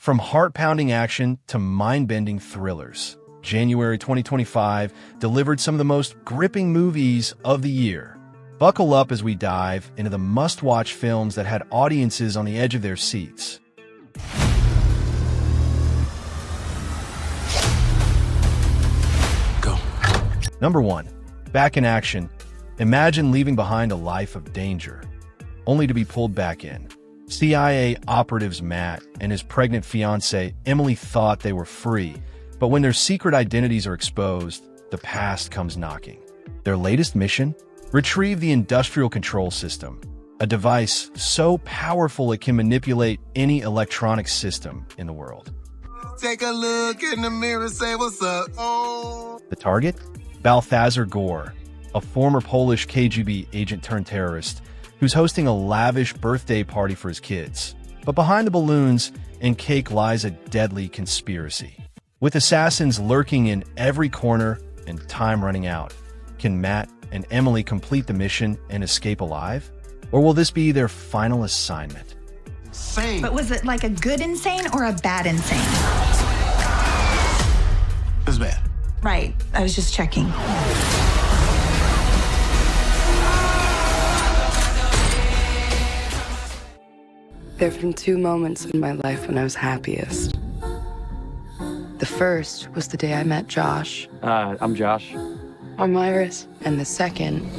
From heart-pounding action to mind-bending thrillers, January 2025 delivered some of the most gripping movies of the year. Buckle up as we dive into the must-watch films that had audiences on the edge of their seats. Go. Number 1. Back in action. Imagine leaving behind a life of danger, only to be pulled back in. CIA operatives Matt and his pregnant fiancée Emily thought they were free, but when their secret identities are exposed, the past comes knocking. Their latest mission? Retrieve the industrial control system, a device so powerful it can manipulate any electronic system in the world. Take a look in the mirror, say what's up. Oh. The target? Balthazar Gore, a former Polish KGB agent turned terrorist who's hosting a lavish birthday party for his kids. But behind the balloons and cake lies a deadly conspiracy. With assassins lurking in every corner and time running out, can Matt and Emily complete the mission and escape alive? Or will this be their final assignment? Same. But was it like a good insane or a bad insane? It's bad. Right, I was just checking. There have been two moments in my life when I was happiest. The first was the day I met Josh. I'm Josh. I'm Iris. And the second,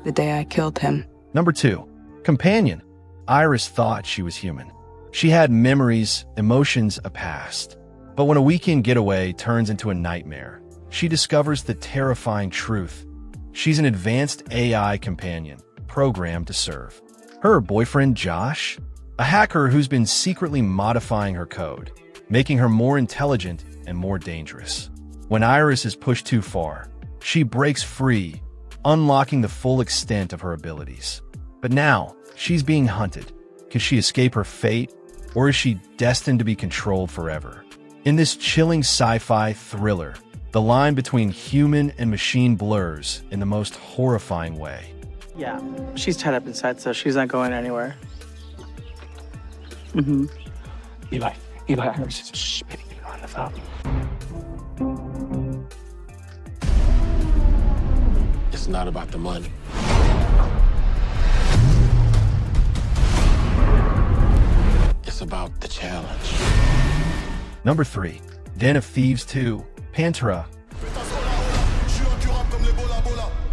the day I killed him. Number 2. Companion. Iris thought she was human. She had memories, emotions, a past. But when a weekend getaway turns into a nightmare, she discovers the terrifying truth. She's an advanced AI companion, programmed to serve her boyfriend, Josh, a hacker who's been secretly modifying her code, making her more intelligent and more dangerous. When Iris is pushed too far, she breaks free, unlocking the full extent of her abilities. But now, she's being hunted. Can she escape her fate, or is she destined to be controlled forever? In this chilling sci-fi thriller, the line between human and machine blurs in the most horrifying way. Yeah, she's tied up inside, so she's not going anywhere. Eli, Iris. Shh, baby, you're on the phone. It's not about the money. It's about the challenge. Number 3. Den of Thieves 2. Pantera.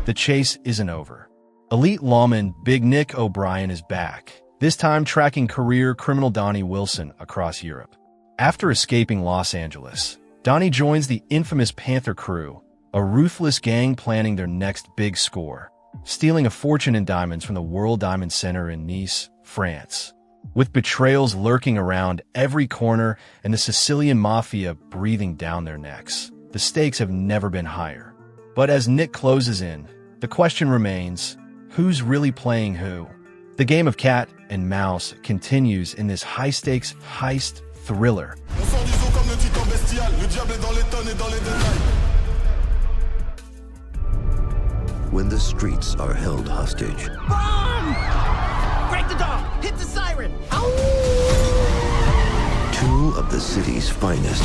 The chase isn't over. Elite lawman Big Nick O'Brien is back, this time tracking career criminal Donnie Wilson across Europe. After escaping Los Angeles, Donnie joins the infamous Panther crew, a ruthless gang planning their next big score, stealing a fortune in diamonds from the World Diamond Center in Nice, France. With betrayals lurking around every corner and the Sicilian mafia breathing down their necks, the stakes have never been higher. But as Nick closes in, the question remains, who's really playing who? The game of cat and mouse continues in this high-stakes heist thriller. When the streets are held hostage, Break the door! Hit the siren! two of the city's finest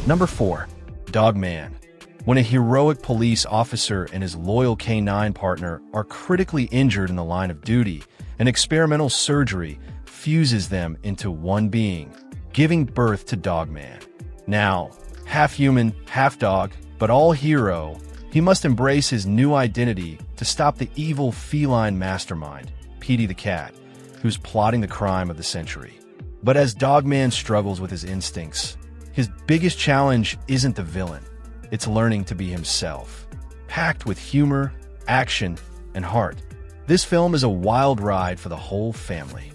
Number 4. Dogman. When a heroic police officer and his loyal K-9 partner are critically injured in the line of duty, an experimental surgery fuses them into one being, giving birth to Dogman. Now, half human, half dog, but all hero, he must embrace his new identity to stop the evil feline mastermind, Petey the Cat, who's plotting the crime of the century. But as Dogman struggles with his instincts, his biggest challenge isn't the villain. It's learning to be himself, packed with humor, action, and heart. This film is a wild ride for the whole family.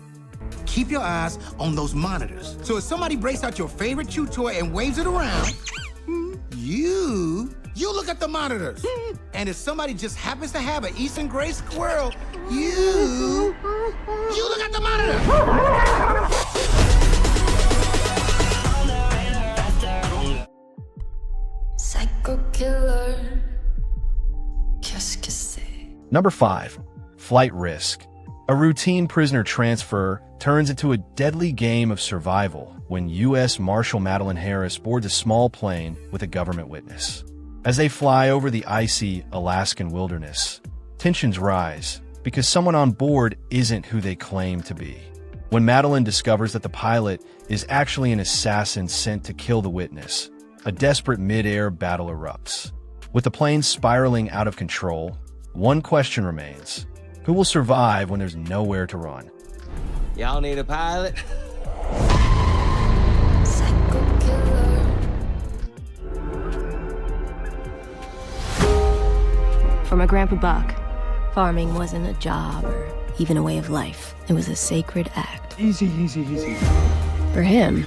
Keep your eyes on those monitors. So if somebody breaks out your favorite chew toy and waves it around, you look at the monitors. And if somebody just happens to have an Eastern gray squirrel, you look at the monitor. Psycho killer. Qu'est-ce que c'est? Number 5. Flight Risk. A routine prisoner transfer turns into a deadly game of survival when U.S. Marshal Madeline Harris boards a small plane with a government witness. As they fly over the icy Alaskan wilderness, tensions rise because someone on board isn't who they claim to be. When Madeline discovers that the pilot is actually an assassin sent to kill the witness, a desperate mid-air battle erupts. With the plane spiraling out of control, one question remains: who will survive when there's nowhere to run? Y'all need a pilot? For my grandpa Buck, farming wasn't a job or even a way of life. It was a sacred act. Easy, easy, easy. For him,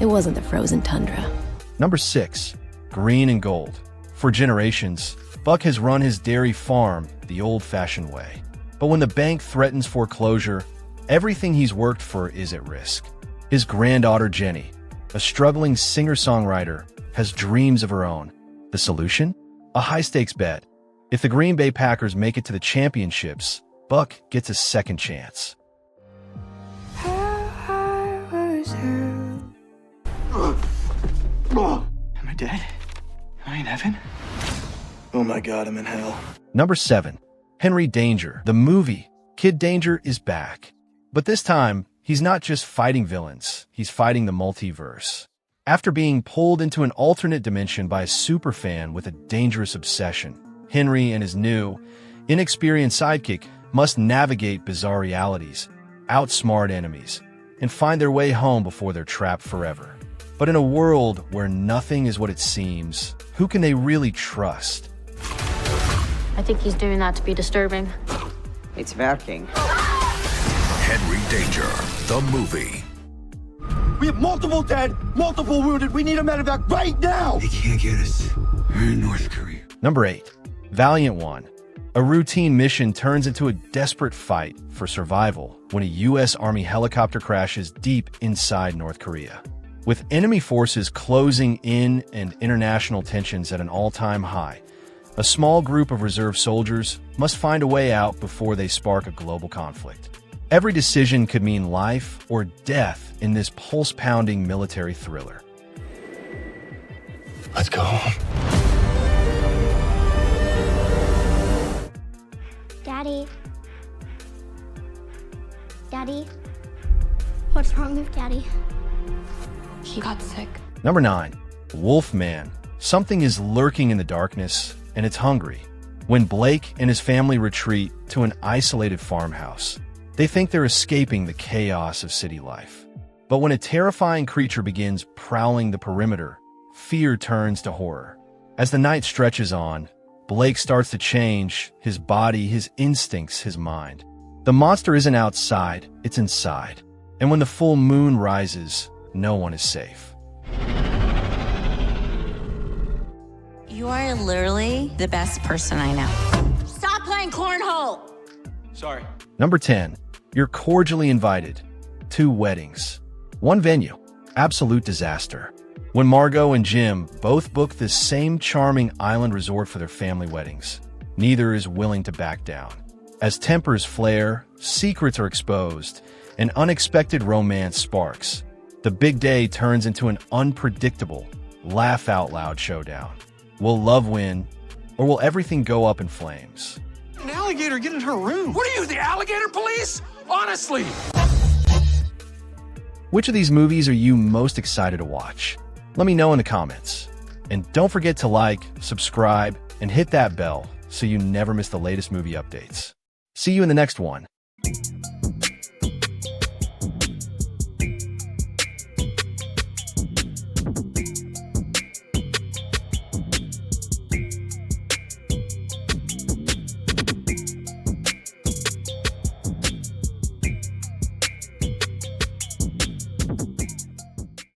it wasn't the frozen tundra. Number 6. Green and gold. For generations, Buck has run his dairy farm the old-fashioned way. But when the bank threatens foreclosure, everything he's worked for is at risk. His granddaughter Jenny, a struggling singer-songwriter, has dreams of her own. The solution? A high-stakes bet. If the Green Bay Packers make it to the championships, Buck gets a second chance. Am I dead? Am I in heaven? Oh my God, I'm in hell. Number 7. Henry Danger. The movie Kid Danger is back. But this time, he's not just fighting villains, he's fighting the multiverse. After being pulled into an alternate dimension by a superfan with a dangerous obsession, Henry and his new, inexperienced sidekick must navigate bizarre realities, outsmart enemies, and find their way home before they're trapped forever. But in a world where nothing is what it seems, who can they really trust? I think he's doing that to be disturbing. It's working. Henry Danger, the movie. We have multiple dead, multiple wounded. We need a medevac right now! They can't get us. We're in North Korea. Number 8. Valiant One. A routine mission turns into a desperate fight for survival when a U.S. Army helicopter crashes deep inside North Korea. With enemy forces closing in and international tensions at an all-time high, a small group of reserve soldiers must find a way out before they spark a global conflict. Every decision could mean life or death in this pulse-pounding military thriller. Let's go home. Daddy. Daddy. What's wrong with Daddy? He got sick. Number 9. Wolfman. Something is lurking in the darkness, and it's hungry. When Blake and his family retreat to an isolated farmhouse, they think they're escaping the chaos of city life. But when a terrifying creature begins prowling the perimeter, fear turns to horror. As the night stretches on, Blake starts to change his body, his instincts, his mind. The monster isn't outside, it's inside. And when the full moon rises, no one is safe. You are literally the best person I know. Stop playing cornhole! Sorry. Number 10. You're cordially invited. 2 weddings. 1 venue. Absolute disaster. When Margot and Jim both book the same charming island resort for their family weddings, neither is willing to back down. As tempers flare, secrets are exposed, and unexpected romance sparks. The big day turns into an unpredictable, laugh-out-loud showdown. Will love win, or will everything go up in flames? An alligator get in her room. What are you, the alligator police? Honestly. Which of these movies are you most excited to watch? Let me know in the comments. And don't forget to like, subscribe, and hit that bell so you never miss the latest movie updates. See you in the next one.